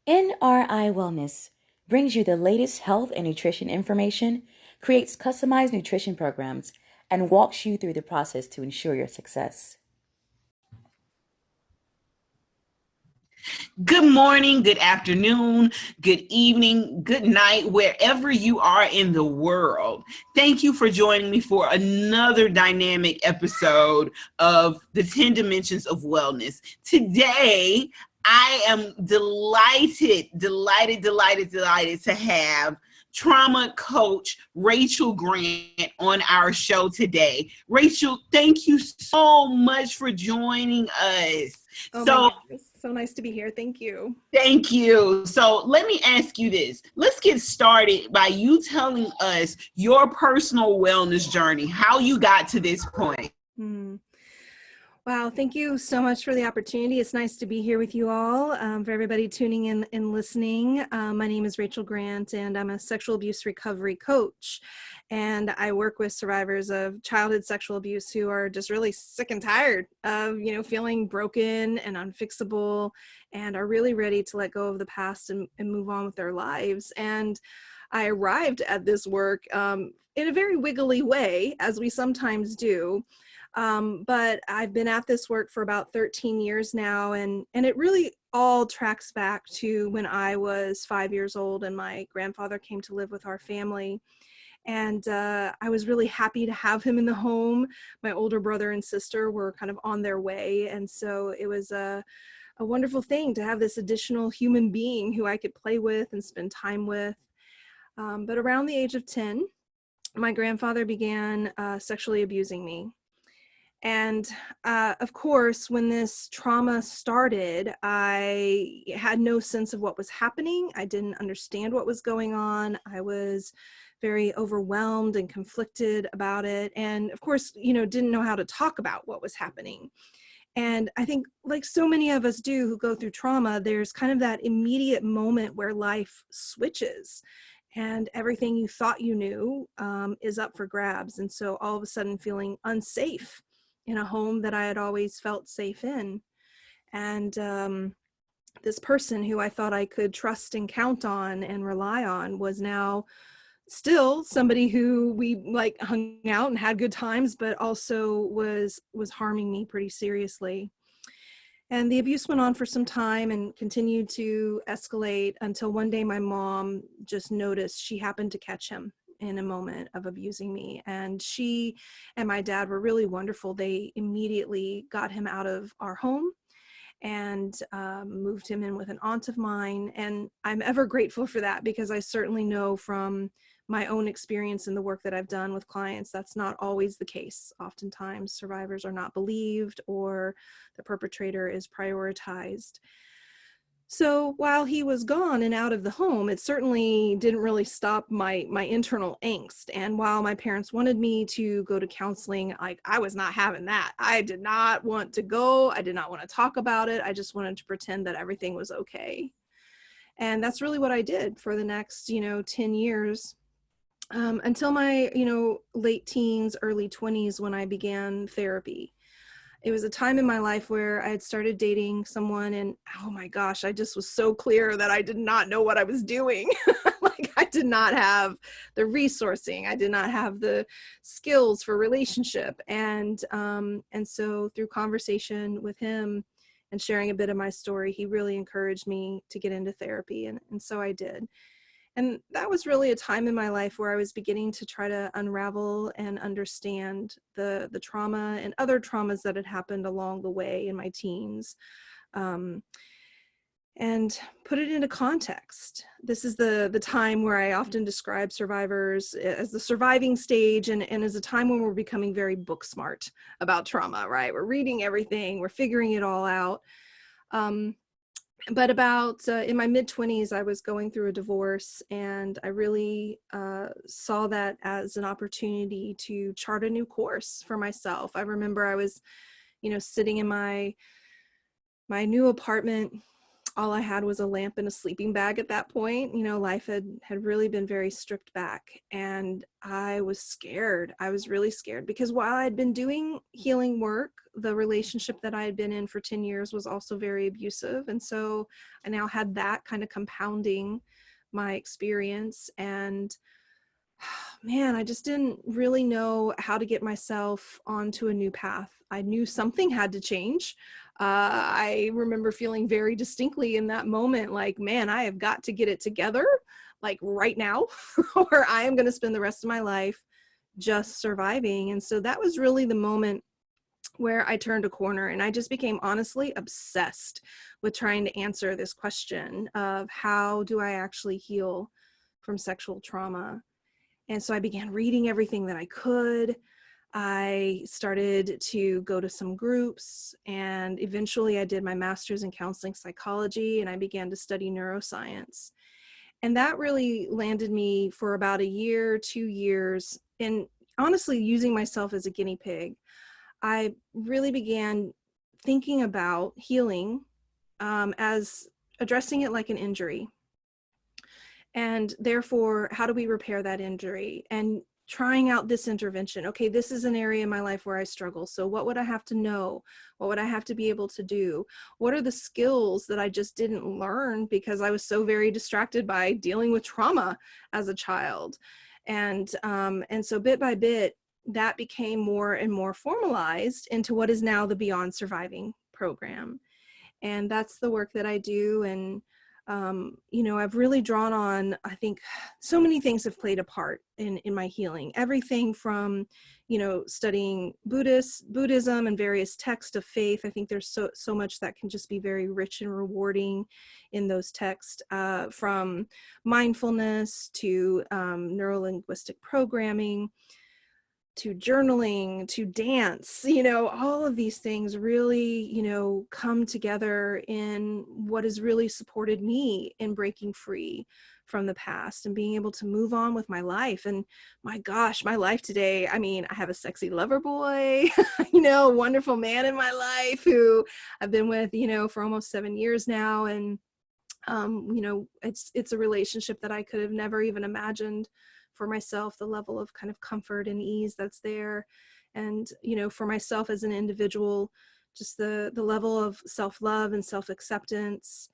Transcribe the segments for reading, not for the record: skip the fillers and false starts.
NRI Wellness brings you the latest health and nutrition information, creates customized nutrition programs, and walks you through the process to ensure your success. Good morning, good afternoon, good evening, good night, wherever you are in the world. Thank you for joining me for another dynamic episode of the 10 Dimensions of Wellness. Today, I am delighted to have trauma coach Rachel Grant on our show today. Rachel, thank you so much for joining us. Oh my So goodness. So nice to be here. Thank you. thank you. So let me ask you this. Let's get started by you telling us your personal wellness journey, how you got to this point. Hmm. Wow. Thank you so much for the opportunity. It's nice to be here with you all. For everybody tuning in and listening, my name is Rachel Grant, and I'm a sexual abuse recovery coach. And I work with survivors of childhood sexual abuse who are just really sick and tired of, feeling broken and unfixable, and are really ready to let go of the past and move on with their lives. And I arrived at this work in a very wiggly way, as we sometimes do. But I've been at this work for about 13 years now, and it really all tracks back to when I was 5 years old and my grandfather came to live with our family. And I was really happy to have him in the home. My older brother and sister were kind of on their way, and so it was a wonderful thing to have this additional human being who I could play with and spend time with. But around the age of 10, my grandfather began sexually abusing me. And of course, when this trauma started, I had no sense of what was happening. I didn't understand what was going on. I was very overwhelmed and conflicted about it. And of course, didn't know how to talk about what was happening. And I think, like so many of us do who go through trauma, there's kind of that immediate moment where life switches and everything you thought you knew is up for grabs. And so all of a sudden feeling unsafe in a home that I had always felt safe in. And this person who I thought I could trust and count on and rely on was now still somebody who we like hung out and had good times, but also was harming me pretty seriously. And the abuse went on for some time and continued to escalate until one day my mom just noticed she happened to catch him in a moment of abusing me. And she and my dad were really wonderful. They immediately got him out of our home and moved him in with an aunt of mine. And I'm ever grateful for that, because I certainly know from my own experience in the work that I've done with clients, that's not always the case. Oftentimes survivors are not believed or the perpetrator is prioritized. So while he was gone and out of the home, it certainly didn't really stop my internal angst. And while my parents wanted me to go to counseling, I was not having that. I did not want to go. I did not want to talk about it. I just wanted to pretend that everything was okay. And that's really what I did for the next, 10 years, until my, late teens, early 20s, when I began therapy. It was a time in my life where I had started dating someone, and oh my gosh, I just was so clear that I did not know what I was doing. Like, I did not have the resourcing. I did not have the skills for relationship. And so through conversation with him and sharing a bit of my story, he really encouraged me to get into therapy. And so I did. And that was really a time in my life where I was beginning to try to unravel and understand the trauma and other traumas that had happened along the way in my teens, um, and put it into context. This is the time where I often describe survivors as the surviving stage, and as a time when we're becoming very book smart about trauma, right? We're reading everything, we're figuring it all out. But about in my mid-20s, I was going through a divorce, and I really saw that as an opportunity to chart a new course for myself. I remember I was, sitting in my new apartment all I had was a lamp and a sleeping bag at that point. You know, life had really been very stripped back, and I was scared. I was really scared because while I'd been doing healing work, the relationship that I had been in for 10 years was also very abusive. And so I now had that kind of compounding my experience. And man, I just didn't really know how to get myself onto a new path. I knew something had to change. I remember feeling very distinctly in that moment, like, man, I have got to get it together, like right now, or I am going to spend the rest of my life just surviving. And so that was really the moment where I turned a corner, and I just became honestly obsessed with trying to answer this question of how do I actually heal from sexual trauma? And so I began reading everything that I could. I started to go to some groups, and eventually I did my master's in counseling psychology, and I began to study neuroscience. And that really landed me for about a year, 2 years, and honestly using myself as a guinea pig. I really began thinking about healing as addressing it like an injury. And therefore, how do we repair that injury? And trying out this intervention. Okay, this is an area in my life where I struggle. So what would I have to know? What would I have to be able to do? What are the skills that I just didn't learn because I was so very distracted by dealing with trauma as a child? And so bit by bit, that became more and more formalized into what is now the Beyond Surviving program. And that's the work that I do. And you know, I've really drawn on, I think so many things have played a part in my healing. Everything from, you know, studying Buddhism and various texts of faith. I think there's so much that can just be very rich and rewarding in those texts, from mindfulness to neuro-linguistic programming, to journaling, to dance, you know, all of these things really, you know, come together in what has really supported me in breaking free from the past and being able to move on with my life. And my gosh, my life today, I mean, I have a sexy lover boy, you know, a wonderful man in my life who I've been with, you know, for almost 7 years now. And, you know, it's a relationship that I could have never even imagined for myself, the level of kind of comfort and ease that's there. And, you know, for myself as an individual, just the level of self-love and self-acceptance.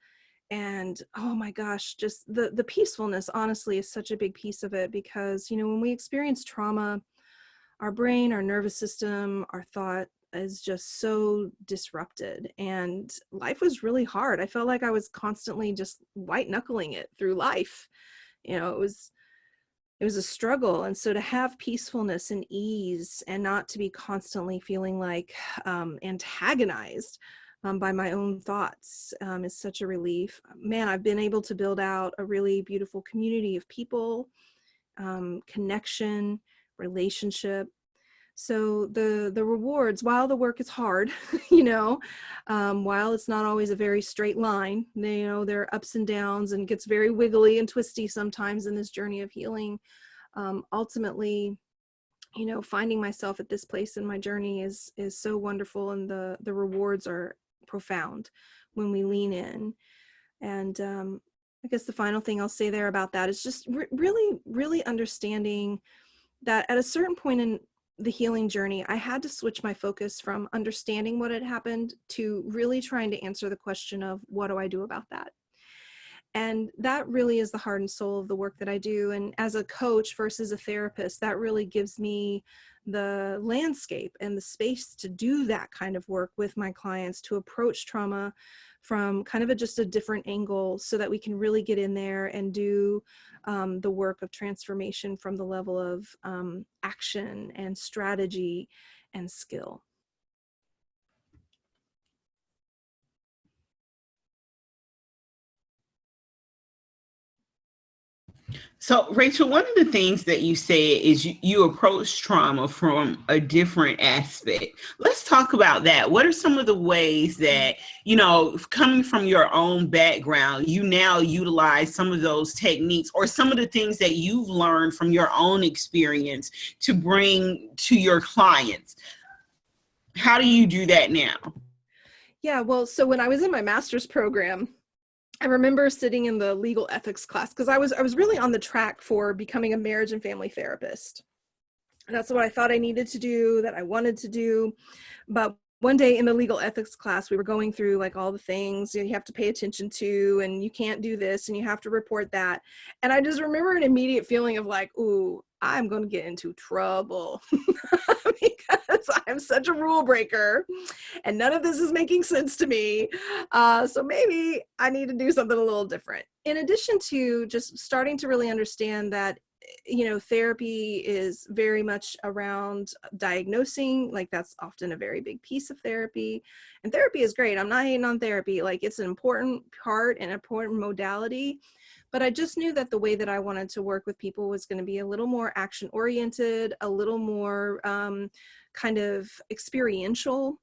And oh my gosh, just the peacefulness, honestly, is such a big piece of it, because, you know, when we experience trauma, our brain, our nervous system, our thought is just so disrupted, and life was really hard. I felt like I was constantly just white knuckling it through life. You know, it was a struggle. And so to have peacefulness and ease and not to be constantly feeling like antagonized by my own thoughts is such a relief. Man, I've been able to build out a really beautiful community of people, connection, relationship. So the rewards, while the work is hard, you know, while it's not always a very straight line, you know, there are ups and downs, and gets very wiggly and twisty sometimes in this journey of healing. Ultimately, you know, finding myself at this place in my journey is so wonderful, and the rewards are profound when we lean in. And I guess the final thing I'll say there about that is just really understanding that at a certain point in the healing journey, I had to switch my focus from understanding what had happened to really trying to answer the question of what do I do about that? And that really is the heart and soul of the work that I do. And as a coach versus a therapist, that really gives me the landscape and the space to do that kind of work with my clients, to approach trauma from kind of just a different angle, so that we can really get in there and do the work of transformation from the level of action and strategy and skill. So, Rachel, one of the things that you said is you approach trauma from a different aspect. Let's talk about that. What are some of the ways that, you know, coming from your own background, you now utilize some of those techniques or some of the things that you've learned from your own experience to bring to your clients? How do you do that now? Yeah, well, so when I was in my master's program, I remember sitting in the legal ethics class because I was really on the track for becoming a marriage and family therapist. And that's what I thought I needed to do, that I wanted to do. But one day in the legal ethics class, we were going through like all the things you have to pay attention to, and you can't do this, and you have to report that. And I just remember an immediate feeling of like, ooh, I'm going to get into trouble because I'm such a rule breaker and none of this is making sense to me. So maybe I need to do something a little different. In addition to just starting to really understand that, you know, therapy is very much around diagnosing, like that's often a very big piece of therapy. And therapy is great. I'm not hating on therapy. Like it's an important part and important modality. But I just knew that the way that I wanted to work with people was going to be a little more action oriented, a little more kind of experiential,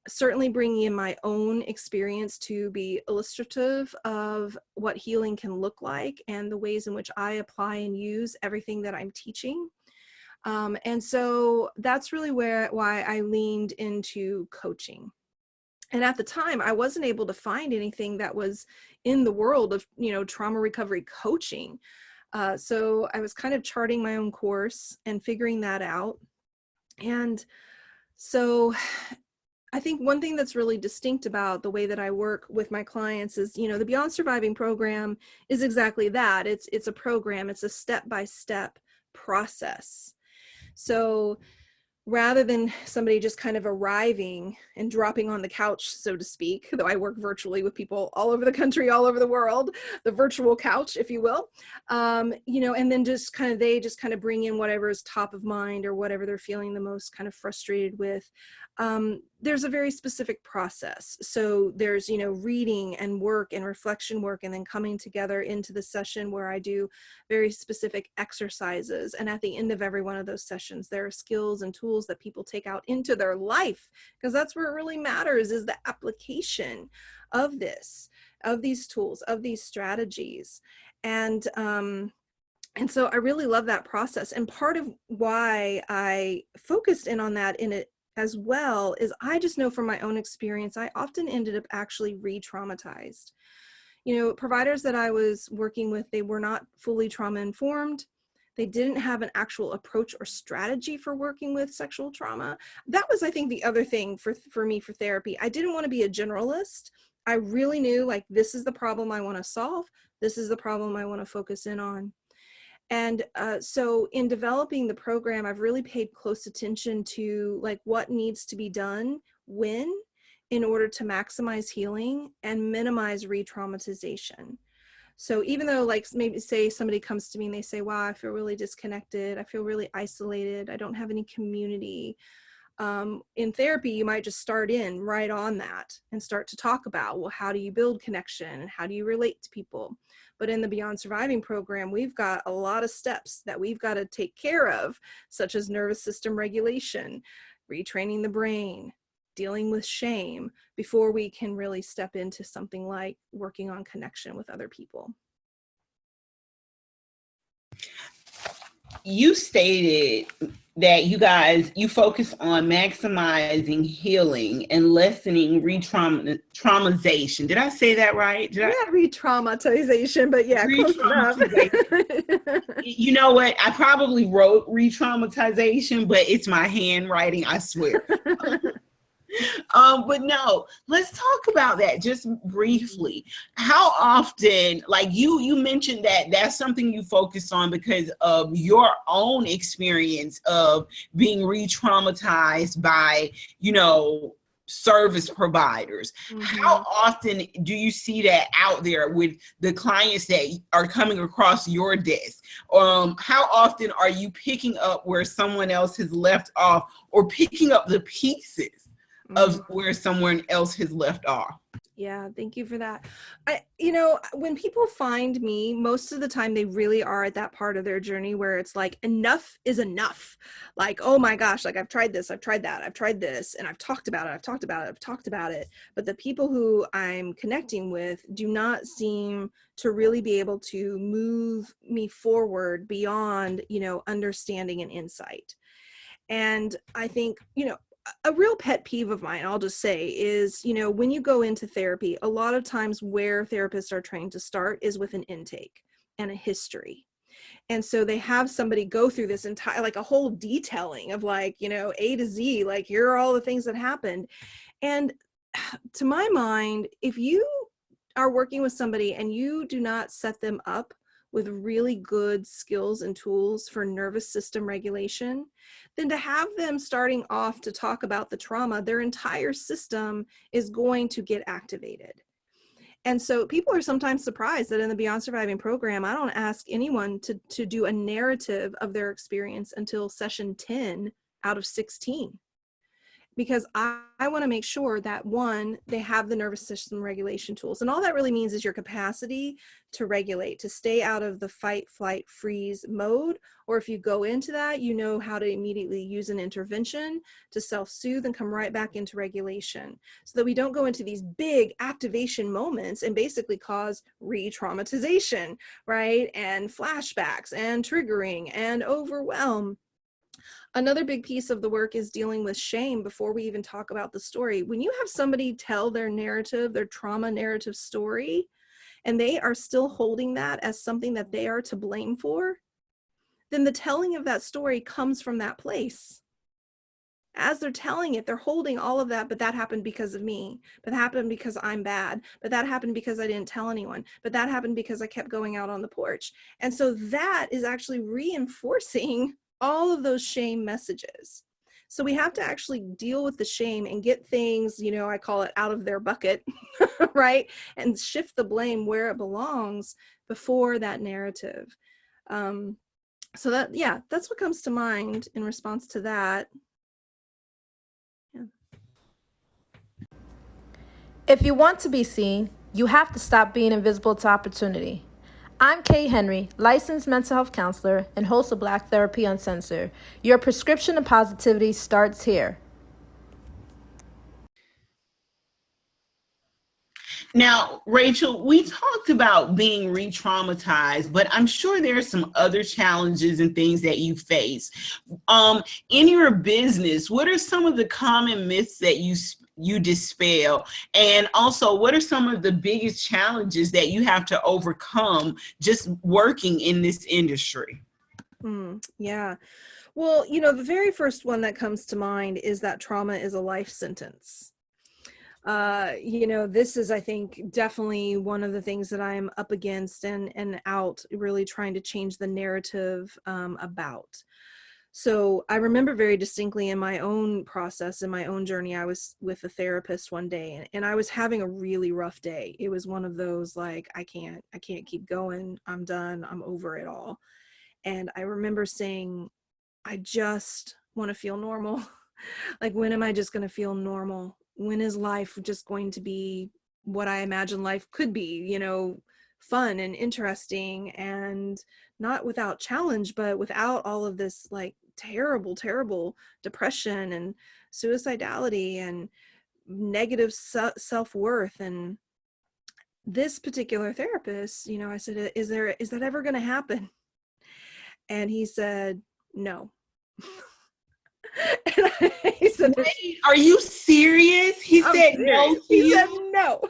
certainly bringing in my own experience to be illustrative of what healing can look like and the ways in which I apply and use everything that I'm teaching. And so that's really why I leaned into coaching. And at the time, I wasn't able to find anything that was in the world of, you know, trauma recovery coaching. So I was kind of charting my own course and figuring that out. And so I think one thing that's really distinct about the way that I work with my clients is, you know, the Beyond Surviving program is exactly that. It's a program, it's a step-by-step process. So rather than somebody just kind of arriving and dropping on the couch, so to speak, though I work virtually with people all over the country, all over the world, the virtual couch, if you will, you know, and then they just kind of bring in whatever is top of mind or whatever they're feeling the most kind of frustrated with. There's a very specific process. So there's, you know, reading and work and reflection work, and then coming together into the session where I do very specific exercises. And at the end of every one of those sessions, there are skills and tools that people take out into their life, because that's where it really matters, is the application of these tools, of these strategies. And so I really love that process. And part of why I focused in on that in it as well is I just know from my own experience, I often ended up actually re-traumatized. You know, providers that I was working with, they were not fully trauma informed. They didn't have an actual approach or strategy for working with sexual trauma. That was, I think, the other thing for me for therapy. I didn't want to be a generalist. I really knew, like, this is the problem I want to solve. This is the problem I want to focus in on. And so in developing the program, I've really paid close attention to like what needs to be done when, in order to maximize healing and minimize re-traumatization. So even though, like, maybe say somebody comes to me and they say, wow, I feel really disconnected, I feel really isolated, I don't have any community. In therapy, you might just start in right on that and start to talk about, well, how do you build connection? How do you relate to people? But in the Beyond Surviving program, we've got a lot of steps that we've got to take care of, such as nervous system regulation, retraining the brain, dealing with shame, before we can really step into something like working on connection with other people. You stated that you focus on maximizing healing and lessening re-traumatization. Did I say that right? Re-traumatization, but yeah, close enough. You know what? I probably wrote re-traumatization, but it's my handwriting, I swear. But no, let's talk about that just briefly. How often, like you mentioned that that's something you focus on because of your own experience of being re-traumatized by, you know, service providers. Mm-hmm. How often do you see that out there with the clients that are coming across your desk? How often are you picking up where someone else has left off, or picking up the pieces of where someone else has left off? Yeah, thank you for that. You know, when people find me, most of the time they really are at that part of their journey where it's like, enough is enough. Like, oh my gosh, like I've tried this, I've tried that, I've tried this, and I've talked about it, I've talked about it, I've talked about it. But the people who I'm connecting with do not seem to really be able to move me forward beyond, you know, understanding and insight. And I think, you know, a real pet peeve of mine, I'll just say, is, you know, when you go into therapy, a lot of times where therapists are trained to start is with an intake and a history. And so they have somebody go through this entire, like a whole detailing of like, you know, A to Z, like here are all the things that happened. And to my mind, if you are working with somebody and you do not set them up with really good skills and tools for nervous system regulation, then to have them starting off to talk about the trauma, their entire system is going to get activated. And so people are sometimes surprised that in the Beyond Surviving program, I don't ask anyone to do a narrative of their experience until session 10 out of 16. Because I want to make sure that, one, they have the nervous system regulation tools. And all that really means is your capacity to regulate, to stay out of the fight, flight, freeze mode. Or if you go into that, you know how to immediately use an intervention to self-soothe and come right back into regulation, so that we don't go into these big activation moments and basically cause re-traumatization, right? And flashbacks and triggering and overwhelm. Another big piece of the work is dealing with shame before we even talk about the story. When you have somebody tell their narrative, their trauma narrative story, and they are still holding that as something that they are to blame for, then the telling of that story comes from that place. As they're telling it, they're holding all of that, but that happened because of me, but that happened because I'm bad, but that happened because I didn't tell anyone, but that happened because I kept going out on the porch. And so that is actually reinforcing all of those shame messages. So we have to actually deal with the shame and get things, you know, I call it out of their bucket, right? And shift the blame where it belongs before that narrative. So that, yeah, that's what comes to mind in response to that. Yeah. If you want to be seen, you have to stop being invisible to opportunity. I'm Kay Henry, licensed mental health counselor and host of Black Therapy Uncensored. Your prescription of positivity starts here. Now, Rachel, we talked about being re-traumatized, but I'm sure there are some other challenges and things that you face. In your business, what are some of the common myths that you dispel? And also, what are some of the biggest challenges that you have to overcome just working in this industry? Yeah. Well, you know, the very first one that comes to mind is that trauma is a life sentence. You know, this is, I think, definitely one of the things that I'm up against and out really trying to change the narrative about. So I remember very distinctly in my own process, in my own journey, I was with a therapist one day and I was having a really rough day. It was one of those like, I can't keep going. I'm done. I'm over it all. And I remember saying, I just want to feel normal. Like, when am I just going to feel normal? When is life just going to be what I imagine life could be, you know, fun and interesting and not without challenge, but without all of this like terrible, terrible depression and suicidality and negative self-worth. And this particular therapist, you know, I said, is that ever going to happen? And he said, no. He said, wait, are you serious? He said no to he you? said no.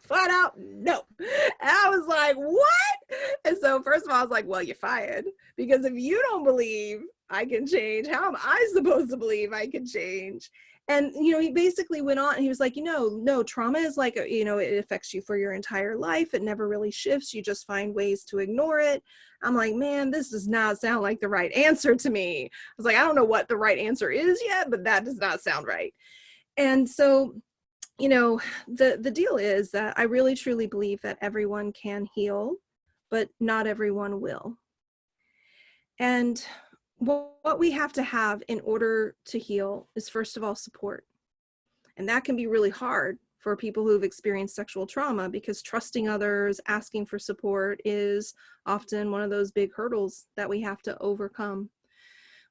Flat out no. And I was like, what? And so first of all, I was like, well, you're fired, because if you don't believe I can change, how am I supposed to believe I can change? And, you know, he basically went on and he was like, you know, no, trauma is like, you know, it affects you for your entire life. It never really shifts. You just find ways to ignore it. I'm like, man, this does not sound like the right answer to me. I was like, I don't know what the right answer is yet, but that does not sound right. And so, you know, the deal is that I really truly believe that everyone can heal, but not everyone will. And what we have to have in order to heal is, first of all, support. And that can be really hard for people who've experienced sexual trauma, because trusting others, asking for support is often one of those big hurdles that we have to overcome.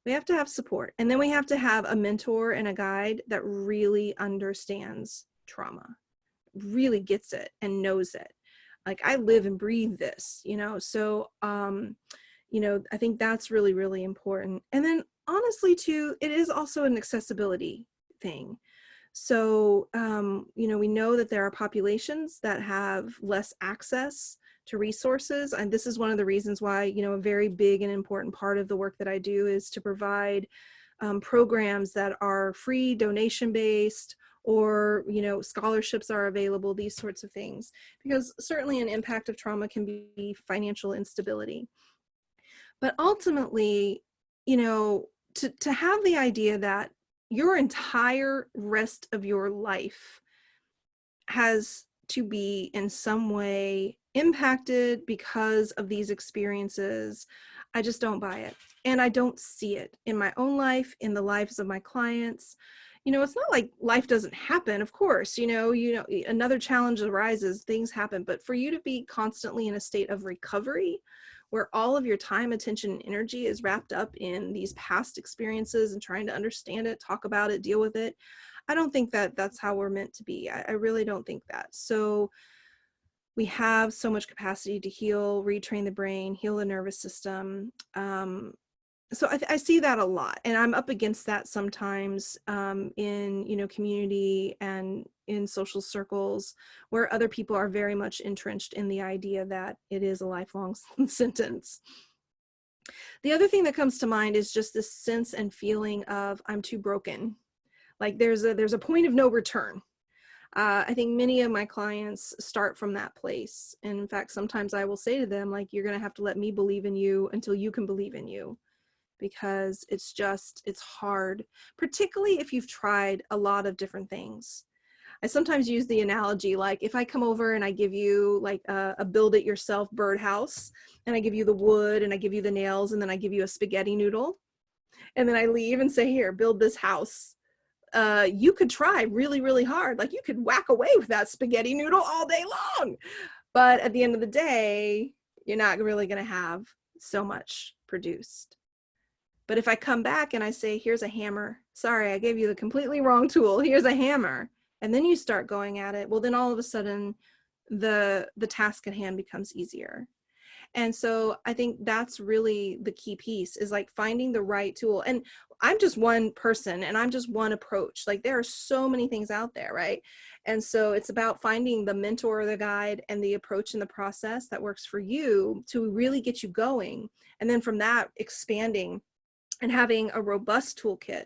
We have to have support. And then we have to have a mentor and a guide that really understands trauma, really gets it and knows it. Like, I live and breathe this, you know? So, you know, I think that's really, really important. And then honestly too, it is also an accessibility thing. So, we know that there are populations that have less access to resources. And this is one of the reasons why, a very big and important part of the work that I do is to provide programs that are free, donation-based, or, scholarships are available, these sorts of things. Because certainly an impact of trauma can be financial instability. But ultimately, to have the idea that your entire rest of your life has to be in some way impacted because of these experiences, I just don't buy it. And I don't see it in my own life, in the lives of my clients. It's not like life doesn't happen. Of course, another challenge arises, things happen, but for you to be constantly in a state of recovery, where all of your time, attention, and energy is wrapped up in these past experiences and trying to understand it, talk about it, deal with it, I don't think that that's how we're meant to be. I really don't think that. So we have so much capacity to heal, retrain the brain, heal the nervous system. So I see that a lot, and I'm up against that sometimes in community and in social circles where other people are very much entrenched in the idea that it is a lifelong sentence. The other thing that comes to mind is just this sense and feeling of I'm too broken. Like there's a point of no return. I think many of my clients start from that place. And in fact, sometimes I will say to them, like, you're going to have to let me believe in you until you can believe in you, because it's hard, particularly if you've tried a lot of different things. I sometimes use the analogy, like if I come over and I give you like a build it yourself birdhouse, and I give you the wood and I give you the nails, and then I give you a spaghetti noodle, and then I leave and say, here, build this house. You could try really, really hard. Like you could whack away with that spaghetti noodle all day long. But at the end of the day, you're not really going to have so much produced. But if I come back and I say, here's a hammer, sorry, I gave you the completely wrong tool, here's a hammer, and then you start going at it, well, then all of a sudden the task at hand becomes easier. And so I think that's really the key piece, is like finding the right tool. And I'm just one person and I'm just one approach. Like there are so many things out there, right? And so it's about finding the mentor or the guide and the approach in the process that works for you to really get you going. And then from that, expanding and having a robust toolkit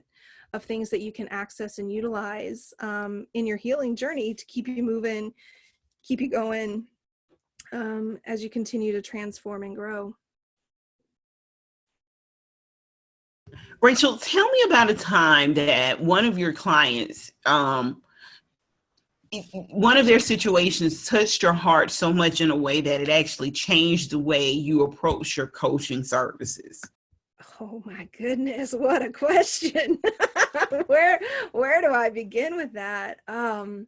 of things that you can access and utilize in your healing journey to keep you moving, keep you going, as you continue to transform and grow. Rachel, tell me about a time that one of your clients, one of their situations touched your heart so much in a way that it actually changed the way you approach your coaching services. Oh my goodness, what a question. Where do I begin with that? Wow.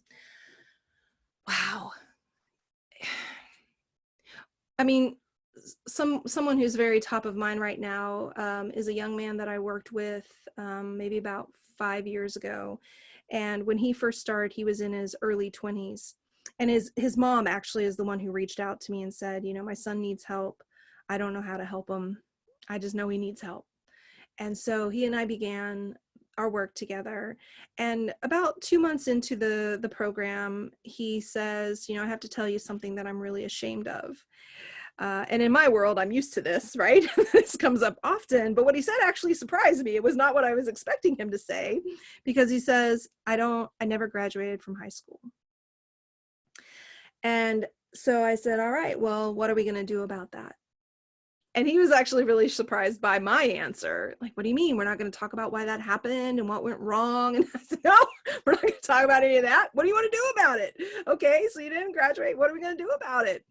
I mean, someone who's very top of mind right now is a young man that I worked with maybe about 5 years ago. And when he first started, he was in his early 20s. And his mom actually is the one who reached out to me and said, my son needs help. I don't know how to help him. I just know he needs help. And so he and I began our work together. And about 2 months into the program, he says, I have to tell you something that I'm really ashamed of. And in my world, I'm used to this, right? This comes up often. But what he said actually surprised me. It was not what I was expecting him to say, because he says, I never graduated from high school. And so I said, all right, well, what are we going to do about that? And he was actually really surprised by my answer. Like, what do you mean? We're not going to talk about why that happened and what went wrong? And I said, no, we're not going to talk about any of that. What do you want to do about it? Okay, so you didn't graduate. What are we going to do about it?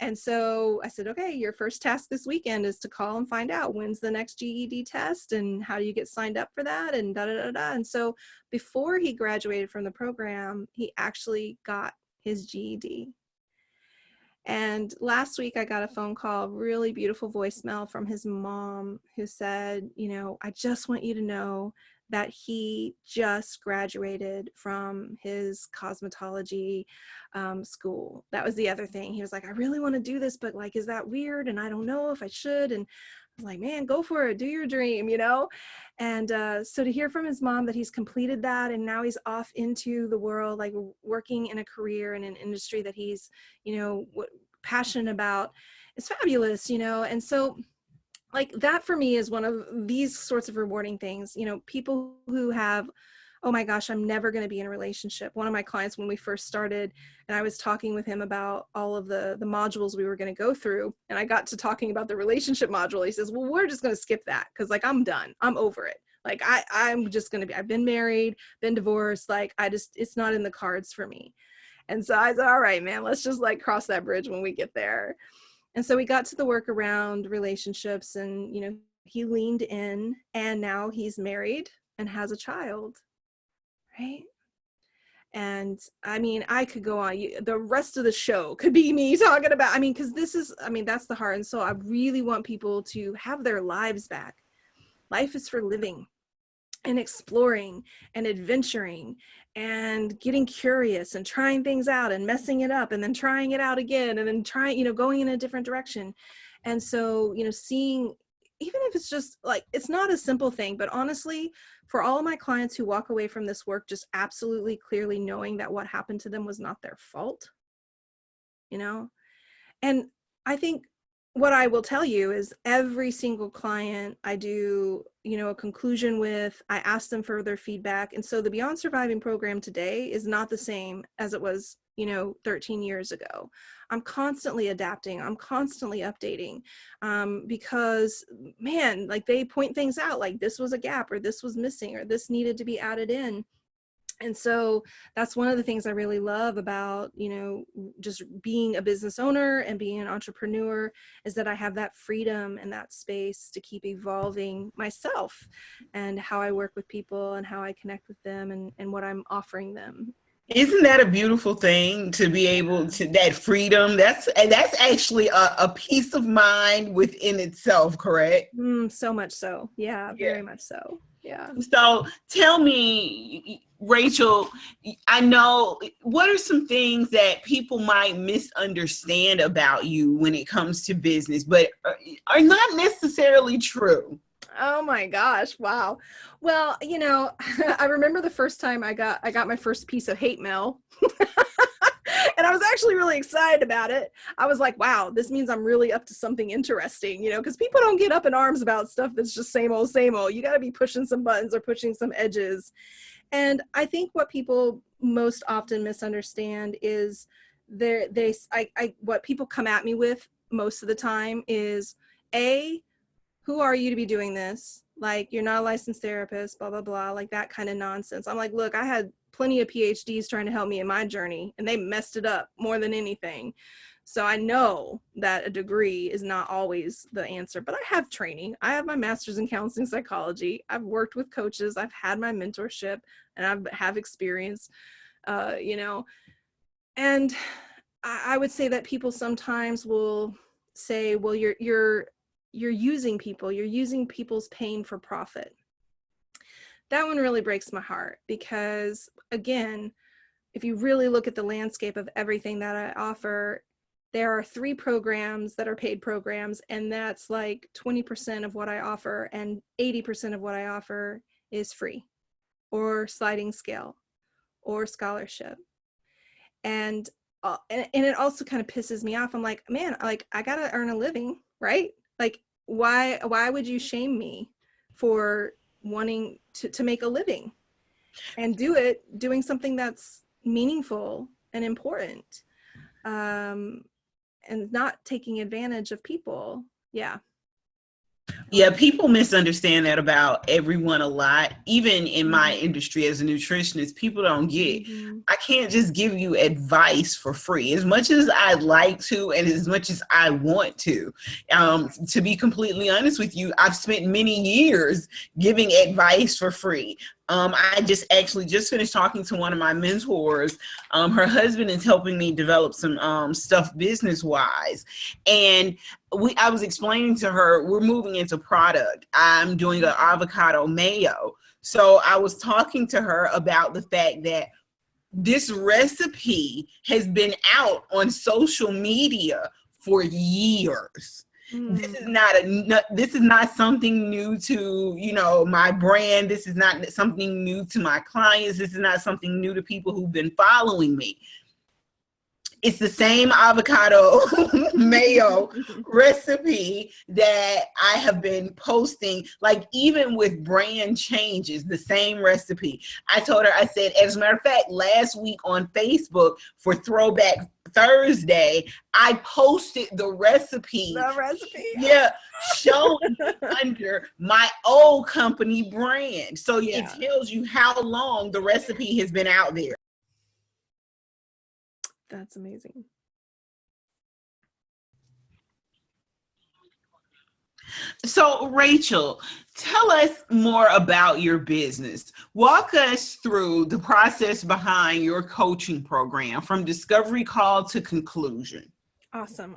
And so I said, okay, your first task this weekend is to call and find out when's the next GED test and how do you get signed up for that, and da-da-da-da. And so before he graduated from the program, he actually got his GED. And last week I got a phone call, really beautiful voicemail from his mom, who said, I just want you to know that he just graduated from his cosmetology school. That was the other thing. He was like, I really want to do this, but like, is that weird? And I don't know if I should. And I was like, man, go for it. Do your dream, you know? And so to hear from his mom that he's completed that and now he's off into the world, like working in a career in an industry that he's, you know, passionate about, is fabulous, you know? And so like that for me is one of these sorts of rewarding things, you know, people who have, oh my gosh, I'm never going to be in a relationship. One of my clients, when we first started, and I was talking with him about all of the modules we were going to go through, and I got to talking about the relationship module. He says, well, we're just going to skip that because like I'm done. I'm over it. Like I'm just going to be, I've been married, been divorced. Like it's not in the cards for me. And so I said, all right, man, let's just like cross that bridge when we get there. And so we got to the work around relationships and, you know, he leaned in and now he's married and has a child, right? And I mean, I could go on. The rest of the show could be me talking about, I mean, because this is, I mean, that's the heart and soul. I really want people to have their lives back. Life is for living and exploring and adventuring and getting curious and trying things out and messing it up and then trying it out again and then trying, you know, going in a different direction. And so, you know, seeing, even if it's just like, it's not a simple thing, but honestly, for all of my clients who walk away from this work, just absolutely clearly knowing that what happened to them was not their fault, you know? And I think what I will tell you is every single client I do, you know, a conclusion with, I ask them for their feedback. And so the Beyond Surviving program today is not the same as it was, you know, 13 years ago. I'm constantly adapting. I'm constantly updating because, man, like they point things out like this was a gap or this was missing or this needed to be added in. And so that's one of the things I really love about, you know, just being a business owner and being an entrepreneur is that I have that freedom and that space to keep evolving myself and how I work with people and how I connect with them and what I'm offering them. Isn't that a beautiful thing to be able to, that freedom? That's actually a peace of mind within itself, correct? So much so. Yeah, very much so. Yeah. So tell me, Rachel, I know, what are some things that people might misunderstand about you when it comes to business, but are not necessarily true? Oh my gosh. Wow. Well, you know, I remember the first time I got my first piece of hate mail and I was actually really excited about it. I was like, wow, this means I'm really up to something interesting, you know, because people don't get up in arms about stuff that's just same old, same old. You got to be pushing some buttons or pushing some edges. And I think what people most often misunderstand is what people come at me with most of the time is who are you to be doing this? Like, you're not a licensed therapist, blah, blah, blah, like that kind of nonsense. I'm like, look, I had plenty of PhDs trying to help me in my journey and they messed it up more than anything. So I know that a degree is not always the answer, but I have training. I have my master's in counseling psychology. I've worked with coaches. I've had my mentorship and I have experience, you know, and I would say that people sometimes will say, well, you're using people, you're using people's pain for profit. That one really breaks my heart because, again, if you really look at the landscape of everything that I offer, there are 3 programs that are paid programs, and that's like 20% of what I offer, and 80% of what I offer is free or sliding scale or scholarship. And it also kind of pisses me off. I'm like, man, like I gotta earn a living, right? Like, why would you shame me for wanting to make a living and doing something that's meaningful and important, and not taking advantage of people? Yeah, people misunderstand that about everyone a lot. Even in my industry as a nutritionist, people don't get, I can't just give you advice for free as much as I'd like to and as much as I want to. To be completely honest with you, I've spent many years giving advice for free. I just finished talking to one of my mentors. Her husband is helping me develop some stuff business-wise. And I was explaining to her, we're moving into product. I'm doing an avocado mayo. So I was talking to her about the fact that this recipe has been out on social media for years. This is not something new to, you know, my brand. This is not something new to my clients. This is not something new to people who've been following me. It's the same avocado mayo recipe that I have been posting, like even with brand changes, the same recipe. I told her, I said, as a matter of fact, last week on Facebook for Throwback Thursday, I posted the recipe. Yeah, showing under my old company brand. So it tells you how long the recipe has been out there. That's amazing. So, Rachel, tell us more about your business. Walk us through the process behind your coaching program from discovery call to conclusion. Awesome.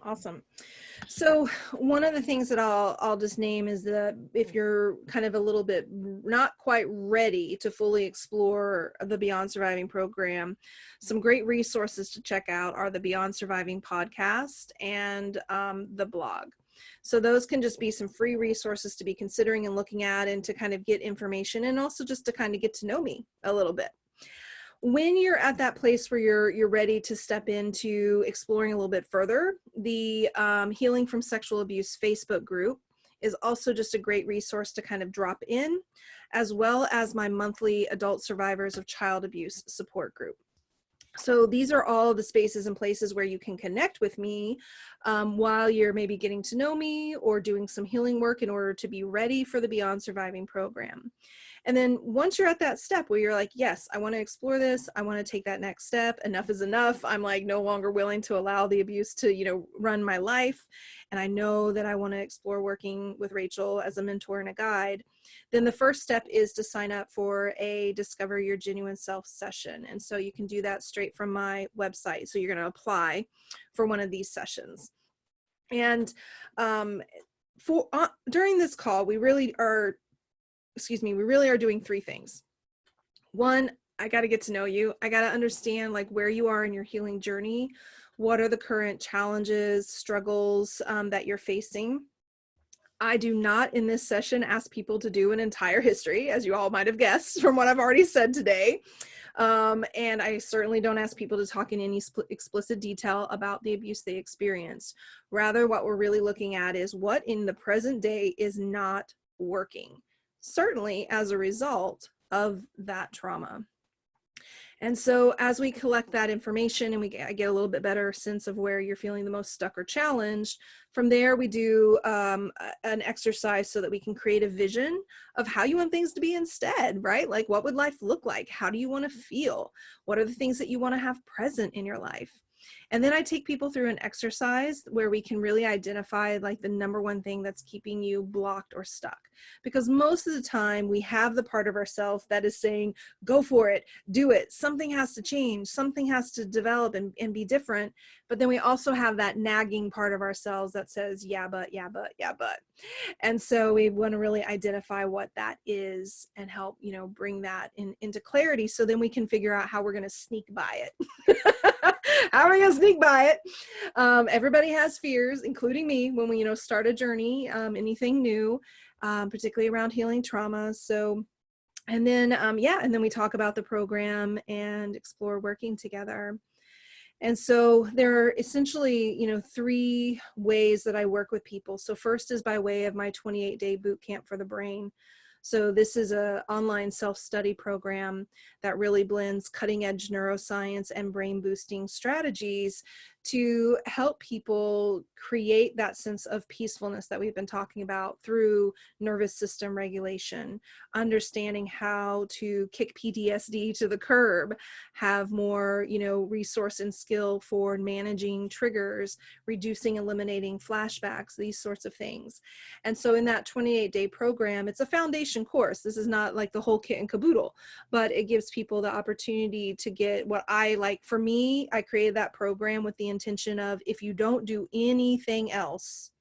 So one of the things that I'll just name is that if you're kind of a little bit not quite ready to fully explore the Beyond Surviving program, some great resources to check out are the Beyond Surviving podcast and the blog. So those can just be some free resources to be considering and looking at, and to kind of get information, and also just to kind of get to know me a little bit. When you're at that place where you're ready to step into exploring a little bit further, the Healing from Sexual Abuse Facebook group is also just a great resource to kind of drop in, as well as my monthly Adult Survivors of Child Abuse support group. So these are all the spaces and places where you can connect with me while you're maybe getting to know me or doing some healing work in order to be ready for the Beyond Surviving program. And then once you're at that step where you're like, yes, I want to explore this, I want to take that next step, enough is enough, I'm like no longer willing to allow the abuse to, you know, run my life, and I know that I want to explore working with Rachel as a mentor and a guide, then the first step is to sign up for a Discover Your Genuine Self session. And so you can do that straight from my website. So you're going to apply for one of these sessions. And during this call, we really are doing three things. One, I got to get to know you. I got to understand like where you are in your healing journey. What are the current challenges, struggles that you're facing? I do not in this session ask people to do an entire history, as you all might have guessed from what I've already said today. And I certainly don't ask people to talk in any explicit detail about the abuse they experienced. Rather, what we're really looking at is what in the present day is not working, certainly as a result of that trauma. And so as we collect that information and I get a little bit better sense of where you're feeling the most stuck or challenged, from there we do an exercise so that we can create a vision of how you want things to be instead, right? Like what would life look like? How do you want to feel? What are the things that you want to have present in your life? And then I take people through an exercise where we can really identify like the number one thing that's keeping you blocked or stuck. Because most of the time we have the part of ourselves that is saying, go for it, do it. Something has to change, something has to develop and be different. But then we also have that nagging part of ourselves that says, yeah, but. And so we want to really identify what that is and help, you know, bring that into clarity. So then we can figure out how we're going to sneak by it. How are we going to sneak by it? Everybody has fears, including me, when we, you know, start a journey, anything new, particularly around healing trauma. So, and then we talk about the program and explore working together. And so there are essentially, you know, three ways that I work with people. So first is by way of my 28-day boot camp for the brain. So this is an online self-study program that really blends cutting-edge neuroscience and brain-boosting strategies to help people create that sense of peacefulness that we've been talking about through nervous system regulation, understanding how to kick PTSD to the curb, have more, you know, resource and skill for managing triggers, reducing, eliminating flashbacks, these sorts of things. And so in that 28-day program, it's a foundation course. This is not like the whole kit and caboodle, but it gives people the opportunity to get what I like. For me, I created that program with the intention of, if you don't do anything else,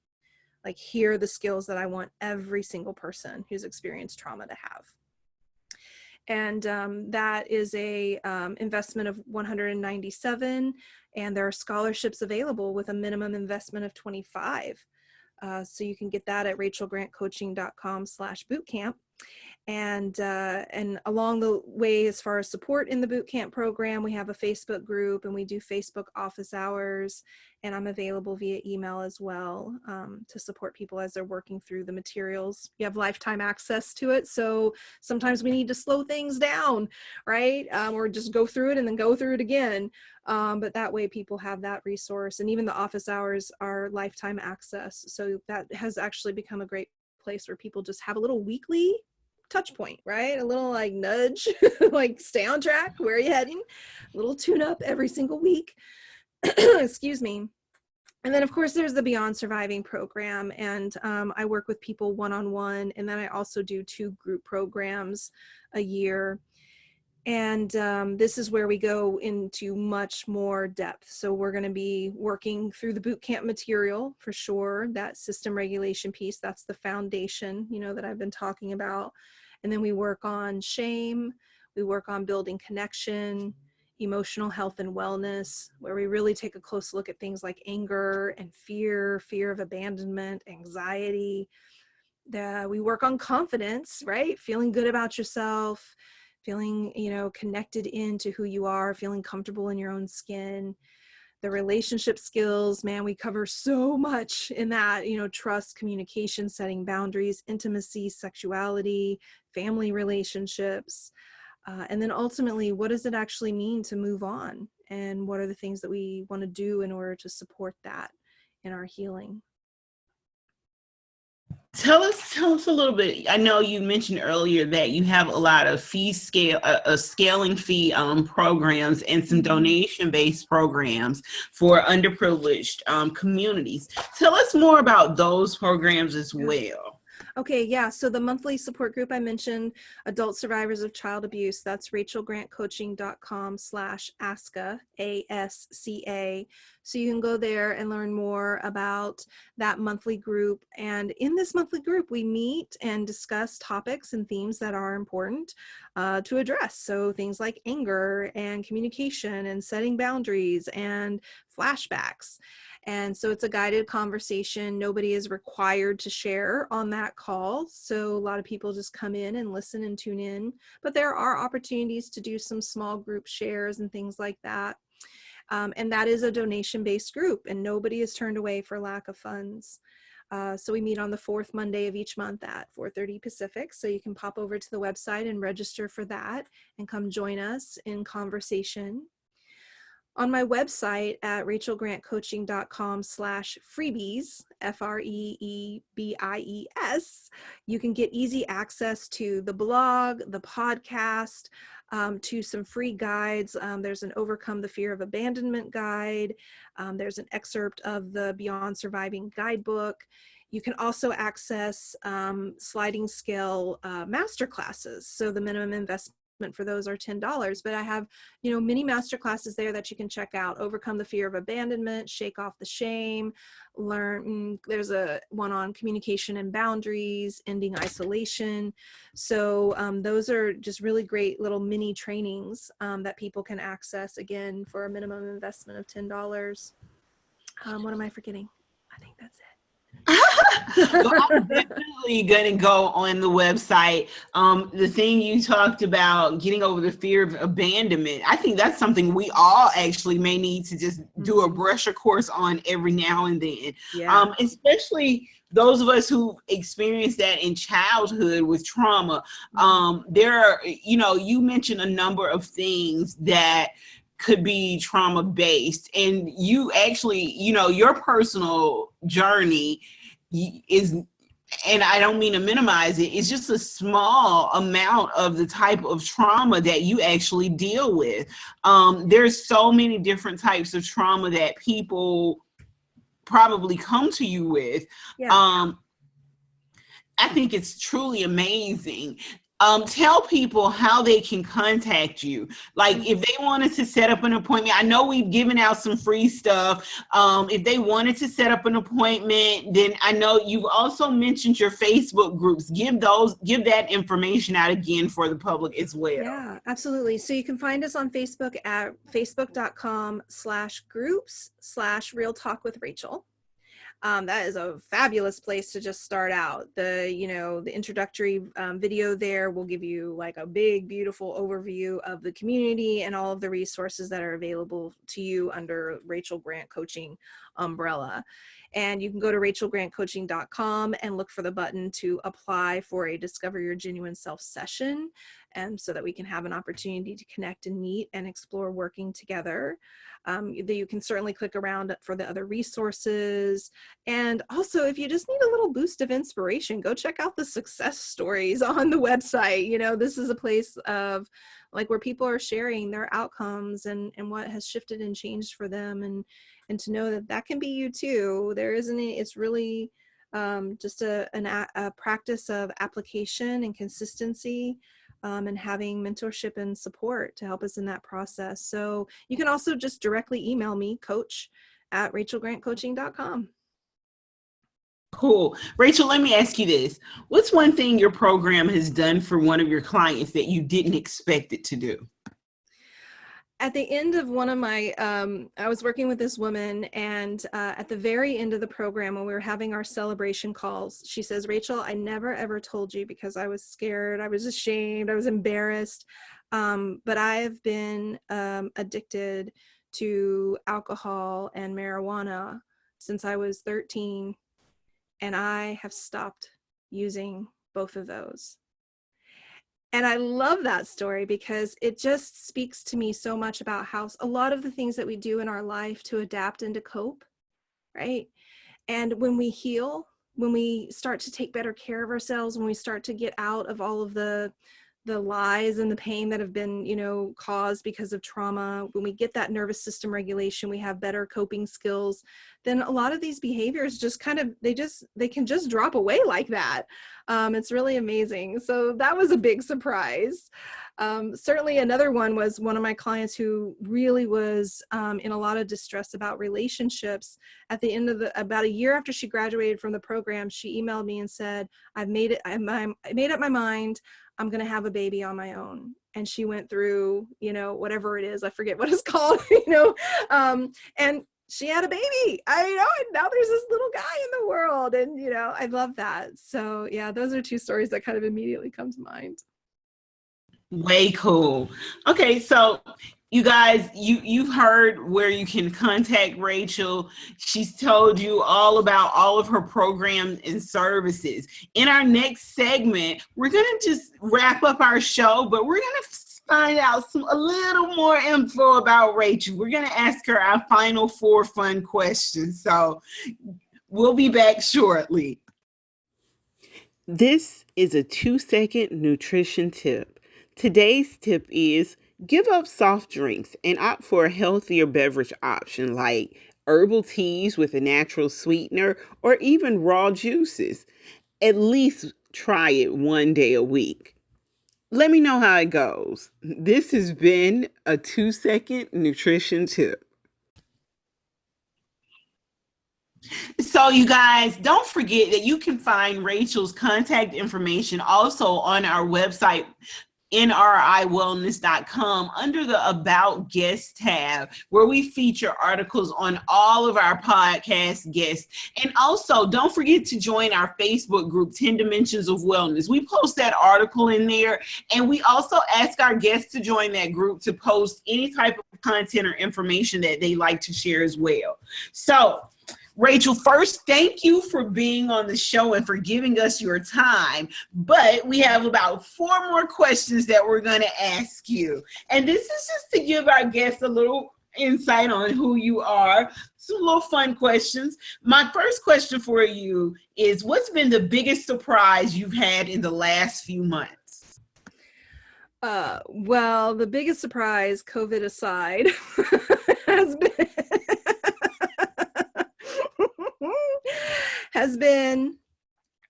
like here are the skills that I want every single person who's experienced trauma to have. And that is a investment of $197, and there are scholarships available with a minimum investment of $25. So you can get that at rachelgrantcoaching.com/bootcamp. And along the way, as far as support in the bootcamp program, we have a Facebook group and we do Facebook office hours, and I'm available via email as well to support people as they're working through the materials. You have lifetime access to it, so sometimes we need to slow things down, right? Or just go through it and then go through it again. But that way people have that resource, and even the office hours are lifetime access. So that has actually become a great place where people just have a little weekly touch point, right? A little like nudge, like stay on track, where are you heading? A little tune up every single week. Excuse me. And then of course there's the Beyond Surviving program, and I work with people one-on-one, and then I also do 2 group programs a year. And this is where we go into much more depth. So we're going to be working through the boot camp material for sure, that system regulation piece, that's the foundation, you know, that I've been talking about. And then we work on shame, we work on building connection, emotional health and wellness, where we really take a close look at things like anger and fear of abandonment, anxiety. We work on confidence, right? Feeling good about yourself, feeling, you know, connected into who you are, feeling comfortable in your own skin. The relationship skills, man, we cover so much in that, you know, trust, communication, setting boundaries, intimacy, sexuality, family relationships. And then ultimately, what does it actually mean to move on? And what are the things that we want to do in order to support that in our healing? Tell us a little bit. I know you mentioned earlier that you have a lot of scaling fee programs and some donation-based programs for underprivileged communities. Tell us more about those programs as well. Okay, yeah, so the monthly support group I mentioned, Adult Survivors of Child Abuse, that's rachelgrantcoaching.com/ASCA, ASCA. So you can go there and learn more about that monthly group. And in this monthly group, we meet and discuss topics and themes that are important to address. So things like anger and communication and setting boundaries and flashbacks. And so it's a guided conversation. Nobody is required to share on that call. So a lot of people just come in and listen and tune in. But there are opportunities to do some small group shares and things like that. And that is a donation-based group, and nobody is turned away for lack of funds. So we meet on the 4th Monday of each month at 4:30 Pacific. So you can pop over to the website and register for that and come join us in conversation. On my website at rachelgrantcoaching.com/freebies, FREEBIES, you can get easy access to the blog, the podcast, to some free guides. There's an Overcome the Fear of Abandonment guide. There's an excerpt of the Beyond Surviving guidebook. You can also access sliding scale masterclasses. So the minimum investment for those are $10, but I have, you know, many master classes there that you can check out. Overcome the Fear of Abandonment, Shake Off the Shame, learn. There's a one on communication and boundaries, ending isolation. So those are just really great little mini trainings that people can access, again, for a minimum investment of $10. What am I forgetting? I think that's it. Well, I'm definitely going to go on the website. The thing you talked about, getting over the fear of abandonment, I think that's something we all actually may need to just do a brusher course on every now and then. Yeah. Especially those of us who experienced that in childhood with trauma. There are, you know, you mentioned a number of things that could be trauma based, and you actually, you know, your personal journey is, and I don't mean to minimize it, it's just a small amount of the type of trauma that you actually deal with. There's so many different types of trauma that people probably come to you with. Yeah. I think it's truly amazing. tell people how they can contact you. Like if they wanted to set up an appointment, I know we've given out some free stuff. If they wanted to set up an appointment, then I know you've also mentioned your Facebook groups. Give that information out again for the public as well. Yeah, absolutely. So you can find us on Facebook at facebook.com/groups/Real Talk with Rachel. That is a fabulous place to just start out. The introductory video there will give you like a big, beautiful overview of the community and all of the resources that are available to you under Rachel Grant Coaching umbrella. And you can go to rachelgrantcoaching.com and look for the button to apply for a Discover Your Genuine Self session, and so that we can have an opportunity to connect and meet and explore working together. You can certainly click around for the other resources. And also, if you just need a little boost of inspiration, go check out the success stories on the website. This is a place of like where people are sharing their outcomes and what has shifted and changed for them. And to know that can be you too. It's really just a practice of application and consistency, and having mentorship and support to help us in that process. So you can also just directly email me, coach@rachelgrantcoaching.com. Cool. Rachel, let me ask you this. What's one thing your program has done for one of your clients that you didn't expect it to do? At the end of one of my, I was working with this woman, and at the very end of the program, when we were having our celebration calls, she says, Rachel, I never ever told you because I was scared, I was ashamed, I was embarrassed, but I have been addicted to alcohol and marijuana since I was 13, and I have stopped using both of those. And I love that story because it just speaks to me so much about how a lot of the things that we do in our life to adapt and to cope, right? And when we heal, when we start to take better care of ourselves, when we start to get out of all of the lies and the pain that have been, caused because of trauma, when we get that nervous system regulation, we have better coping skills, then a lot of these behaviors just they can just drop away like that. It's really amazing. So that was a big surprise. Certainly another one was one of my clients who really was in a lot of distress about relationships. At the end of about a year after she graduated from the program, she emailed me and said, I made up my mind. I'm going to have a baby on my own. And she went through, whatever it is, I forget what it's called, and she had a baby. And now there's this little guy in the world. And, I love that. So yeah, those are two stories that kind of immediately come to mind. Way cool. Okay, so you guys, you've heard where you can contact Rachel. She's told you all about all of her programs and services. In our next segment, we're going to just wrap up our show, but we're going to find out a little more info about Rachel. We're going to ask her our final 4 fun questions. So we'll be back shortly. This is a 2-second nutrition tip. Today's tip is give up soft drinks and opt for a healthier beverage option like herbal teas with a natural sweetener or even raw juices. At least try it 1 day a week. Let me know how it goes. This has been a 2-second nutrition tip. So you guys, don't forget that you can find Rachel's contact information also on our website, nriwellness.com, under the About Guest tab, where we feature articles on all of our podcast guests. And also, don't forget to join our Facebook group, 10 Dimensions of Wellness. We post that article in there, and we also ask our guests to join that group to post any type of content or information that they like to share as well. So, Rachel, first, thank you for being on the show and for giving us your time. But we have about 4 more questions that we're going to ask you. And this is just to give our guests a little insight on who you are. Some little fun questions. My first question for you is, what's been the biggest surprise you've had in the last few months? Well, the biggest surprise, COVID aside, has been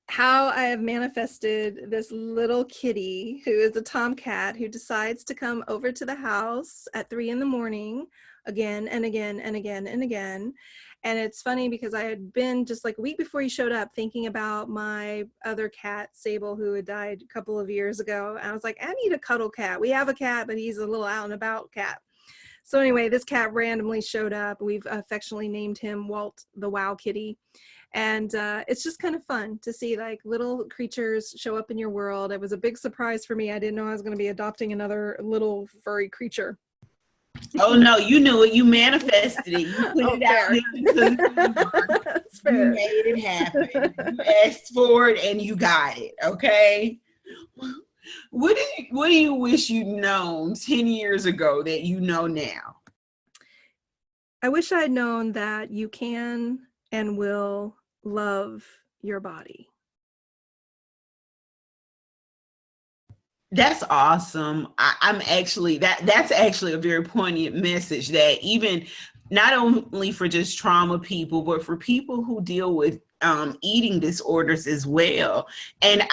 how I have manifested this little kitty who is a tomcat who decides to come over to the house at 3 a.m. again and again and again and again. And it's funny because I had been just like a week before he showed up thinking about my other cat, Sable, who had died a couple of years ago. And I was like, I need a cuddle cat. We have a cat, but he's a little out and about cat. So anyway, this cat randomly showed up. We've affectionately named him Walt the Wow Kitty. And it's just kind of fun to see like little creatures show up in your world. It was a big surprise for me. I didn't know I was going to be adopting another little furry creature. Oh no, you knew it. You manifested it. You put it out there into the That's You fair. made it happen. You asked for it and you got it. Okay. What do you wish you'd known 10 years ago that you know now? I wish I'd known that you can and will love your body. That's awesome. I'm actually that's actually a very poignant message that even not only for just trauma people, but for people who deal with eating disorders as well. And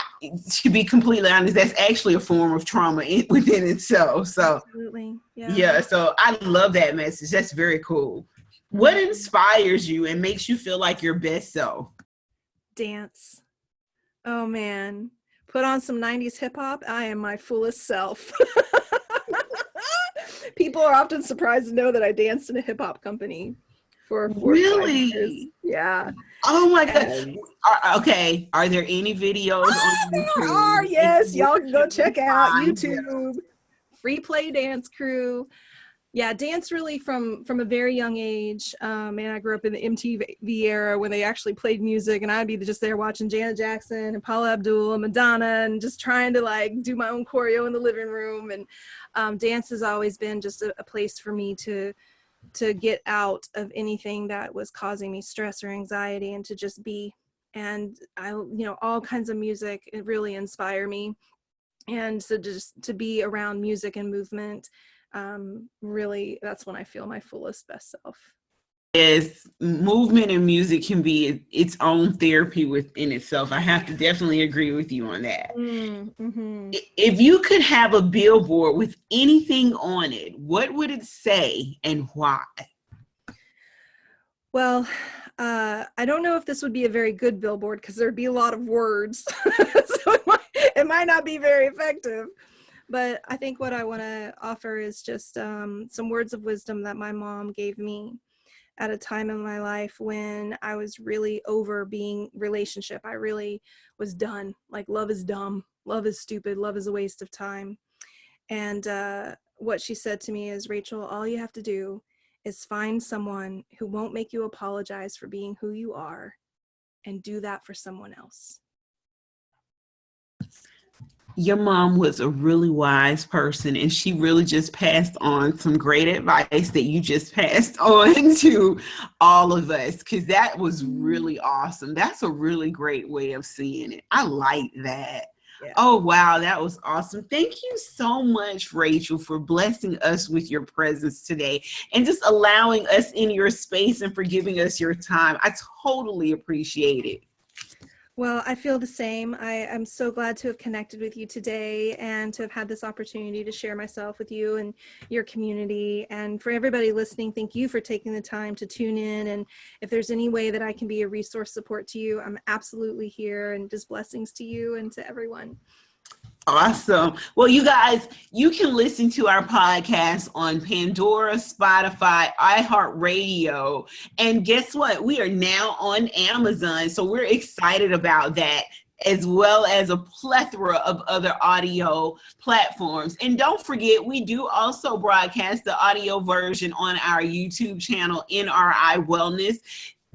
to be completely honest, that's actually a form of trauma within itself. So Absolutely. yeah, so I love that message. That's very cool. What inspires you and makes you feel like your best self? Dance. Oh man. Put on some 90s hip hop. I am my fullest self. People are often surprised to know that I danced in a hip hop company for 4 or 5 years. Really? Yeah. Oh my God. And Okay. Are there any videos on there YouTube? are, yes. Y'all can go check out Find YouTube. Free Play Dance Crew. Yeah, dance really from a very young age. And I grew up in the MTV era when they actually played music, and I'd be just there watching Janet Jackson and Paula Abdul and Madonna and just trying to like do my own choreo in the living room. And dance has always been just a place for me to get out of anything that was causing me stress or anxiety and to just be. And all kinds of music, it really inspire me. And so just to be around music and movement, really, that's when I feel my fullest best self. Yes, movement and music can be its own therapy within itself. I have to definitely agree with you on that. Mm-hmm. If you could have a billboard with anything on it, what would it say and why? Well, I don't know if this would be a very good billboard because there'd be a lot of words, so it might not be very effective. But I think what I want to offer is just some words of wisdom that my mom gave me at a time in my life when I was really over being relationship. I really was done. Like, love is dumb. Love is stupid. Love is a waste of time. And what she said to me is, Rachel, all you have to do is find someone who won't make you apologize for being who you are, and do that for someone else. Your mom was a really wise person, and she really just passed on some great advice that you just passed on to all of us, because that was really awesome. That's a really great way of seeing it. I like that. Yeah. Oh, wow. That was awesome. Thank you so much, Rachel, for blessing us with your presence today and just allowing us in your space and for giving us your time. I totally appreciate it. Well, I feel the same. I'm so glad to have connected with you today and to have had this opportunity to share myself with you and your community. And for everybody listening, thank you for taking the time to tune in. And if there's any way that I can be a resource support to you, I'm absolutely here, and just blessings to you and to everyone. Awesome. Well, you guys, you can listen to our podcast on Pandora, Spotify, iHeartRadio. And guess what? We are now on Amazon. So we're excited about that, as well as a plethora of other audio platforms. And don't forget, we do also broadcast the audio version on our YouTube channel, NRI Wellness.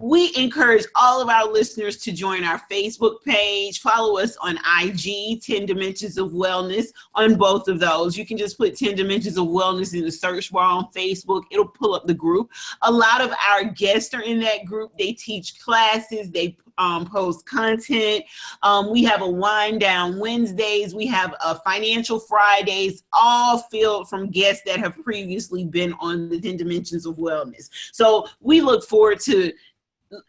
We encourage all of our listeners to join our Facebook page, follow us on IG, 10 Dimensions of Wellness, on both of those. You can just put 10 Dimensions of Wellness in the search bar on Facebook. It'll pull up the group. A lot of our guests are in that group. They teach classes. They post content. We have a Wind Down Wednesdays. We have a Financial Fridays, all filled from guests that have previously been on the 10 Dimensions of Wellness. So we look forward to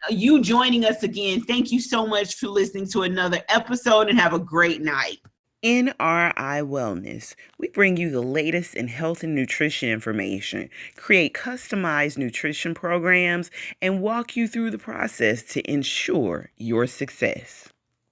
you joining us again. Thank you so much for listening to another episode, and have a great night. NRI Wellness, we bring you the latest in health and nutrition information, create customized nutrition programs, and walk you through the process to ensure your success.